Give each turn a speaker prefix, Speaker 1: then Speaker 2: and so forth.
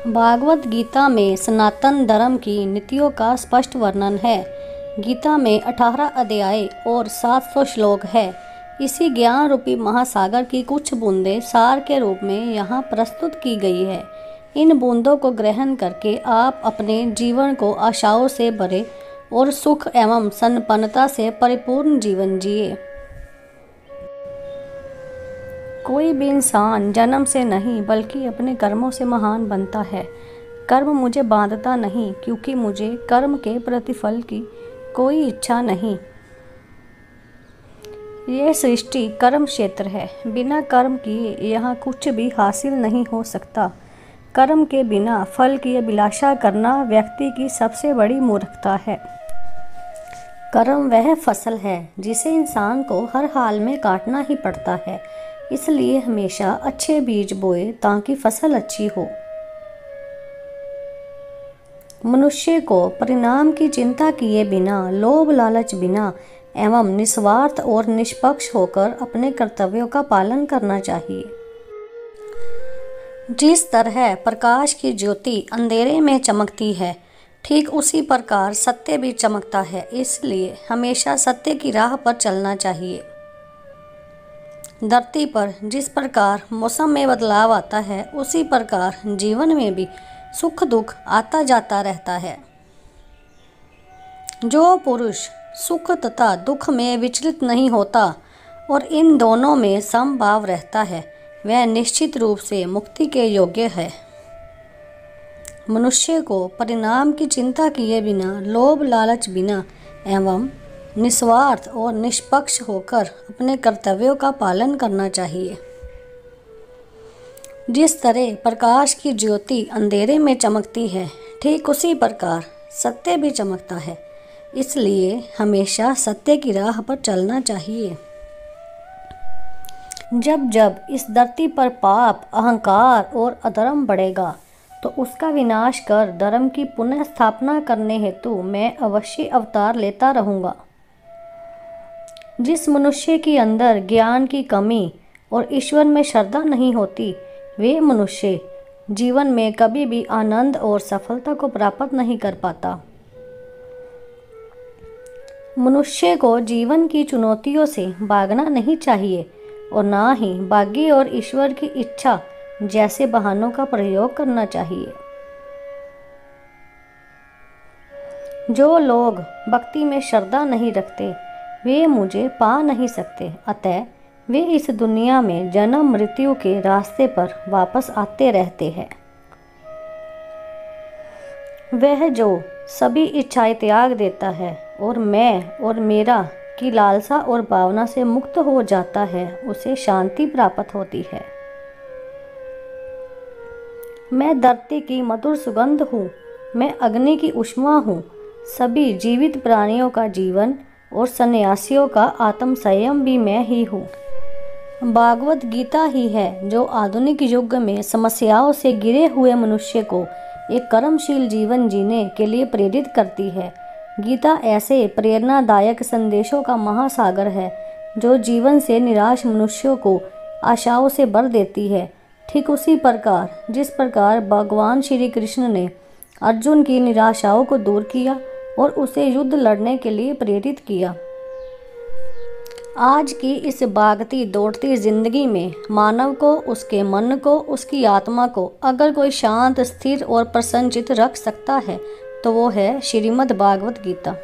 Speaker 1: भागवत गीता में सनातन धर्म की नीतियों का स्पष्ट वर्णन है। गीता में 18 अध्याय और 700 श्लोक है। इसी ज्ञान रूपी महासागर की कुछ बूंदें सार के रूप में यहाँ प्रस्तुत की गई है। इन बूंदों को ग्रहण करके आप अपने जीवन को आशाओं से भरे और सुख एवं संपन्नता से परिपूर्ण जीवन जिए। कोई भी इंसान जन्म से नहीं बल्कि अपने कर्मों से महान बनता है। कर्म मुझे बांधता नहीं, क्योंकि मुझे कर्म के प्रतिफल की कोई इच्छा नहीं। यह सृष्टि कर्म क्षेत्र है। बिना कर्म किए यहाँ कुछ भी हासिल नहीं हो सकता। कर्म के बिना फल की अभिलाषा करना व्यक्ति की सबसे बड़ी मूर्खता है। कर्म वह फसल है जिसे इंसान को हर हाल में काटना ही पड़ता है। इसलिए हमेशा अच्छे बीज बोए ताकि फसल अच्छी हो। मनुष्य को परिणाम की चिंता किए बिना, लोभ लालच बिना एवं निस्वार्थ और निष्पक्ष होकर अपने कर्तव्यों का पालन करना चाहिए। जिस तरह प्रकाश की ज्योति अंधेरे में चमकती है, ठीक उसी प्रकार सत्य भी चमकता है। इसलिए हमेशा सत्य की राह पर चलना चाहिए। धरती पर जिस प्रकार मौसम में बदलाव आता है, उसी प्रकार जीवन में भी सुख दुख आता जाता रहता है। जो पुरुष सुख तथा दुख में विचलित नहीं होता और इन दोनों में समभाव रहता है, वह निश्चित रूप से मुक्ति के योग्य है। मनुष्य को परिणाम की चिंता किए बिना, लोभ लालच बिना एवं निस्वार्थ और निष्पक्ष होकर अपने कर्तव्यों का पालन करना चाहिए। जिस तरह प्रकाश की ज्योति अंधेरे में चमकती है, ठीक उसी प्रकार सत्य भी चमकता है। इसलिए हमेशा सत्य की राह पर चलना चाहिए। जब जब इस धरती पर पाप, अहंकार और अधर्म बढ़ेगा, तो उसका विनाश कर धर्म की पुनः स्थापना करने हेतु मैं अवश्य अवतार लेता रहूँगा। जिस मनुष्य के अंदर ज्ञान की कमी और ईश्वर में श्रद्धा नहीं होती, वे मनुष्य जीवन में कभी भी आनंद और सफलता को प्राप्त नहीं कर पाता। मनुष्य को जीवन की चुनौतियों से भागना नहीं चाहिए और ना ही भाग्य और ईश्वर की इच्छा जैसे बहानों का प्रयोग करना चाहिए। जो लोग भक्ति में श्रद्धा नहीं रखते, वे मुझे पा नहीं सकते। अतः वे इस दुनिया में जन्म मृत्यु के रास्ते पर वापस आते रहते हैं। वह जो सभी इच्छाएं त्याग देता है और मैं और मेरा की लालसा और भावना से मुक्त हो जाता है, उसे शांति प्राप्त होती है। मैं धरती की मधुर सुगंध हूँ, मैं अग्नि की ऊष्मा हूँ। सभी जीवित प्राणियों का जीवन और सन्यासियों का आत्म संयम भी मैं ही हूँ। भागवत गीता ही है जो आधुनिक युग में समस्याओं से घिरे हुए मनुष्य को एक कर्मशील जीवन जीने के लिए प्रेरित करती है। गीता ऐसे प्रेरणादायक संदेशों का महासागर है जो जीवन से निराश मनुष्यों को आशाओं से भर देती है। ठीक उसी प्रकार जिस प्रकार भगवान श्री कृष्ण ने अर्जुन की निराशाओं को दूर किया और उसे युद्ध लड़ने के लिए प्रेरित किया। आज की इस भागती दौड़ती जिंदगी में मानव को, उसके मन को, उसकी आत्मा को अगर कोई शांत, स्थिर और प्रसन्नचित्त रख सकता है, तो वो है श्रीमद् भागवत गीता।